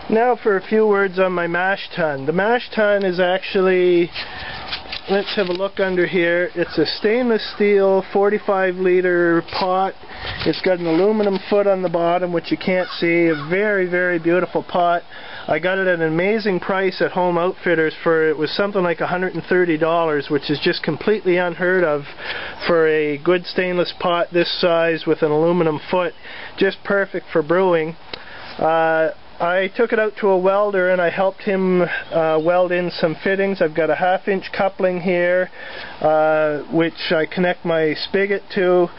Now for a few words on my mash tun. The mash tun is actually, let's have a look under here. It's a stainless steel 45-liter pot. It's got an aluminum foot on the bottom, which you can't see. A very, very beautiful pot. I got it at an amazing price at Home Outfitters for, it was something like $130, which is just completely unheard of for a good stainless pot this size with an aluminum foot. Just perfect for brewing. I took it out to a welder and I helped him weld in some fittings. I've got a 1/2-inch coupling here, which I connect my spigot to,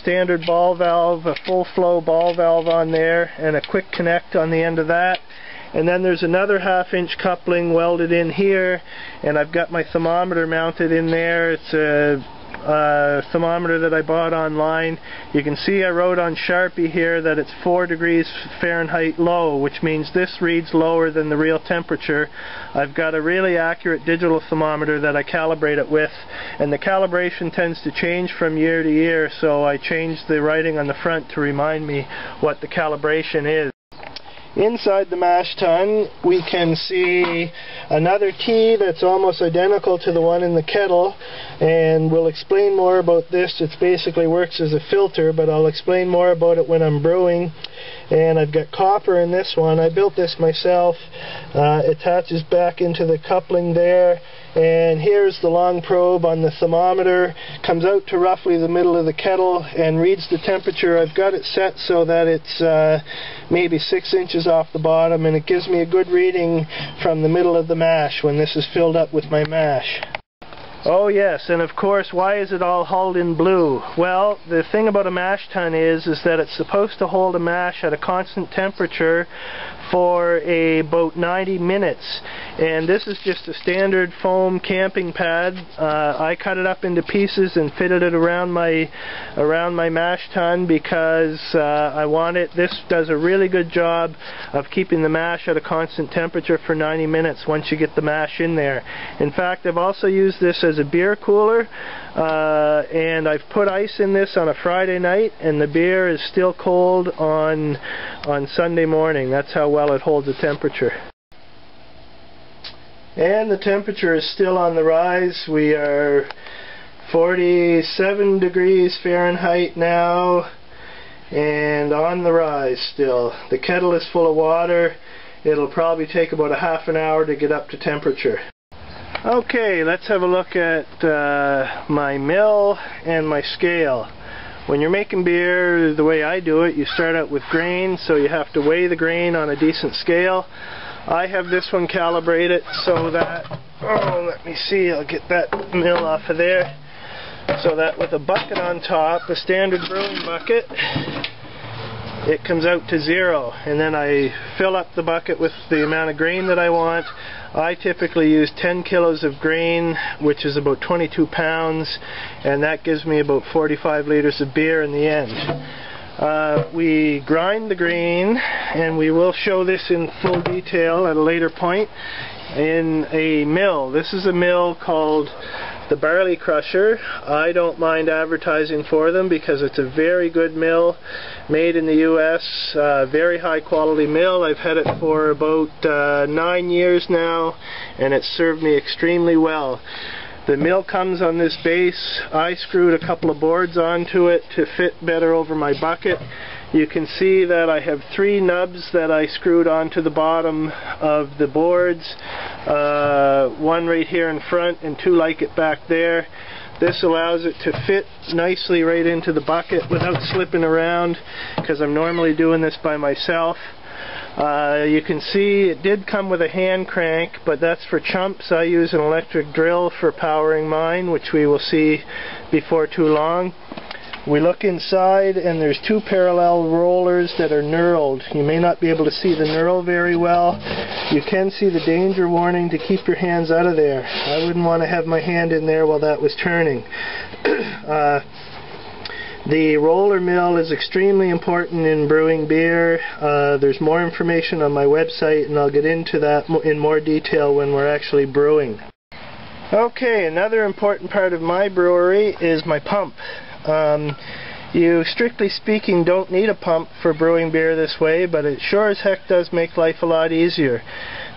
standard ball valve, a full flow ball valve on there, and a quick connect on the end of that. And then there's another 1/2-inch coupling welded in here, and I've got my thermometer mounted in there. It's a thermometer that I bought online. You can see I wrote on Sharpie here that it's 4 degrees Fahrenheit low, which means this reads lower than the real temperature. I've got a really accurate digital thermometer that I calibrate it with, and the calibration tends to change from year to year, so I changed the writing on the front to remind me what the calibration is. Inside the mash tun we can see another tea that's almost identical to the one in the kettle, and we'll explain more about this. It basically works as a filter, but I'll explain more about it when I'm brewing. And I've got copper in this one. I built this myself. Attaches back into the coupling there, and here's the long probe on the thermometer. Comes out to roughly the middle of the kettle and reads the temperature. I've got it set so that it's maybe 6 inches off the bottom, and it gives me a good reading from the middle of the mash when this is filled up with my mash. Oh yes, and of course, why is it all hulled in blue? Well, the thing about a mash tun is that it's supposed to hold a mash at a constant temperature for about 90 minutes. And this is just a standard foam camping pad. I cut it up into pieces and fitted it around my mash tun because I want it. This does a really good job of keeping the mash at a constant temperature for 90 minutes once you get the mash in there. In fact, I've also used this as a beer cooler, and I've put ice in this on a Friday night, and the beer is still cold on Sunday morning. That's how well it holds the temperature. And the temperature is still on the rise. We are 47 degrees Fahrenheit now, and on the rise still. The kettle is full of water. It'll probably take about a half an hour to get up to temperature. Okay, let's have a look at my mill and my scale. When you're making beer, the way I do it, you start out with grain, so you have to weigh the grain on a decent scale. I have this one calibrated so that, let me see, I'll get that mill off of there, so that with a bucket on top, a standard brewing bucket, it comes out to 0, and then I fill up the bucket with the amount of grain that I want. I typically use 10 kilos of grain, which is about 22 pounds, and that gives me about 45 liters of beer in the end. We grind the grain, and we will show this in full detail at a later point, in a mill. This is a mill called the Barley Crusher. I don't mind advertising for them because it's a very good mill, made in the US, very high quality mill. I've had it for about 9 years now, and it's served me extremely well. The mill comes on this base. I screwed a couple of boards onto it to fit better over my bucket. You can see that I have 3 nubs that I screwed onto the bottom of the boards. One right here in front and 2 like it back there. This allows it to fit nicely right into the bucket without slipping around, because I'm normally doing this by myself. You can see it did come with a hand crank, but that's for chumps. I use an electric drill for powering mine, which we will see before too long. We look inside, and there's 2 parallel rollers that are knurled. You may not be able to see the knurl very well. You can see the danger warning to keep your hands out of there. I wouldn't want to have my hand in there while that was turning. The roller mill is extremely important in brewing beer. There's more information on my website, and I'll get into that in more detail when we're actually brewing. Okay, another important part of my brewery is my pump. You, strictly speaking, don't need a pump for brewing beer this way, but it sure as heck does make life a lot easier.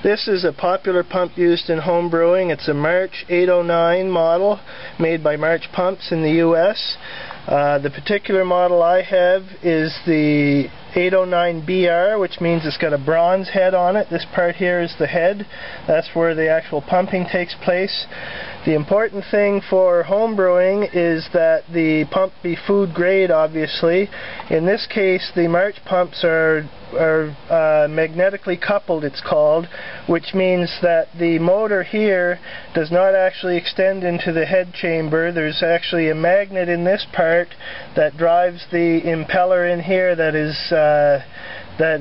This is a popular pump used in home brewing. It's a March 809 model made by March Pumps in the US. The particular model I have is the 809BR, which means it's got a bronze head on it. This part here is the head. That's where the actual pumping takes place. The important thing for home brewing is that the pump be food grade, obviously. In this case, the March pumps are magnetically coupled, it's called, which means that the motor here does not actually extend into the head chamber. There's actually a magnet in this part that drives the impeller in here that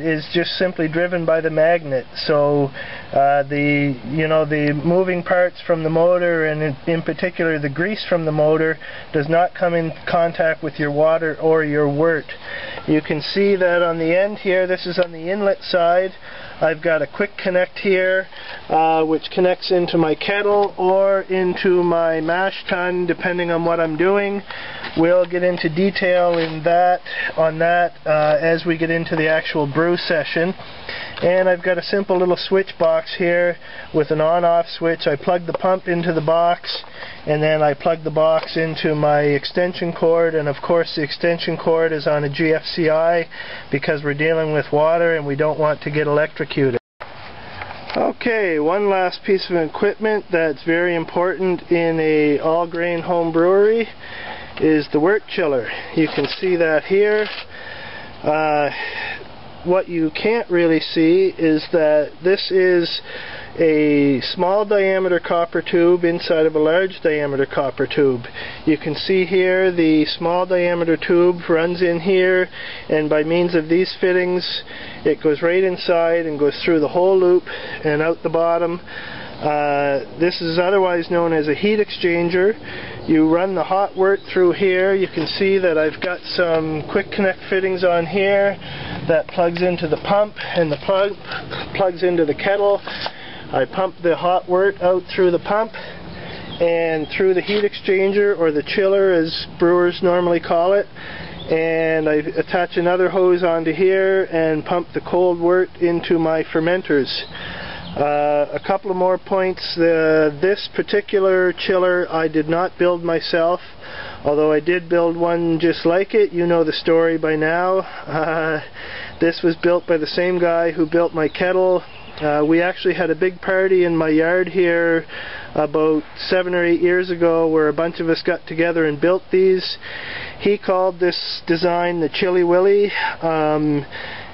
is just simply driven by the magnet. So the moving parts from the motor, and in particular the grease from the motor, does not come in contact with your water or your wort. You can see that on the end here, this is on the inlet side. I've got a quick connect here which connects into my kettle or into my mash tun, depending on what I'm doing. We'll get into detail on that as we get into the actual brew session. And I've got a simple little switch box here with an on-off switch. I plug the pump into the box, and then I plug the box into my extension cord, and of course the extension cord is on a GFCI because we're dealing with water and we don't want to get electrocuted. Okay, one last piece of equipment that's very important in a all-grain home brewery is the wort chiller. You can see that here. What you can't really see is that this is a small diameter copper tube inside of a large diameter copper tube. You can see here the small diameter tube runs in here, and by means of these fittings it goes right inside and goes through the whole loop and out the bottom. This is otherwise known as a heat exchanger. You run the hot wort through here. You can see that I've got some quick connect fittings on here that plugs into the pump, and the plug plugs into the kettle. I pump the hot wort out through the pump and through the heat exchanger, or the chiller as brewers normally call it, and I attach another hose onto here and pump the cold wort into my fermenters. A couple of more points. This particular chiller I did not build myself, although I did build one just like it. You know the story by now. This was built by the same guy who built my kettle. We actually had a big party in my yard here about 7 or 8 years ago where a bunch of us got together and built these. He called this design the Chilly Willy.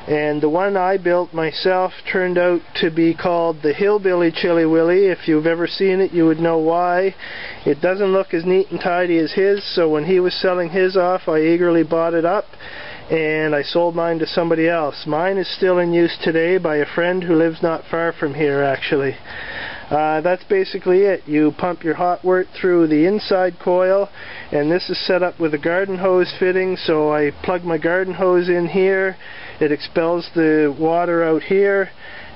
And the one I built myself turned out to be called the Hillbilly Chilly Willy. If you've ever seen it, you would know why. It doesn't look as neat and tidy as his, so when he was selling his off, I eagerly bought it up, and I sold mine to somebody else. Mine is still in use today by a friend who lives not far from here, actually. That's basically it. You pump your hot wort through the inside coil, and this is set up with a garden hose fitting, so I plug my garden hose in here. It expels the water out here,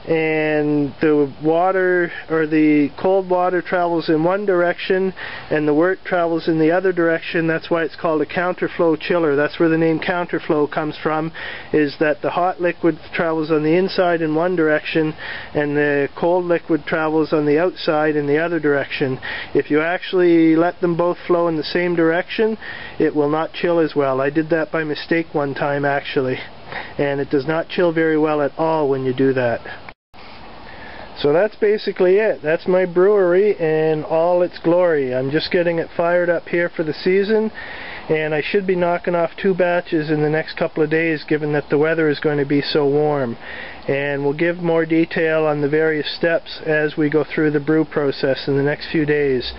and the water, or the cold water, travels in one direction and the wort travels in the other direction. That's why it's called a counterflow chiller. That's where the name counterflow comes from, is that the hot liquid travels on the inside in one direction and the cold liquid travels on the outside in the other direction. If you actually let them both flow in the same direction, it will not chill as well. I did that by mistake one time, actually, and it does not chill very well at all when you do that. So that's basically it. That's my brewery in all its glory. I'm just getting it fired up here for the season, and I should be knocking off 2 batches in the next couple of days, given that the weather is going to be so warm. And we'll give more detail on the various steps as we go through the brew process in the next few days.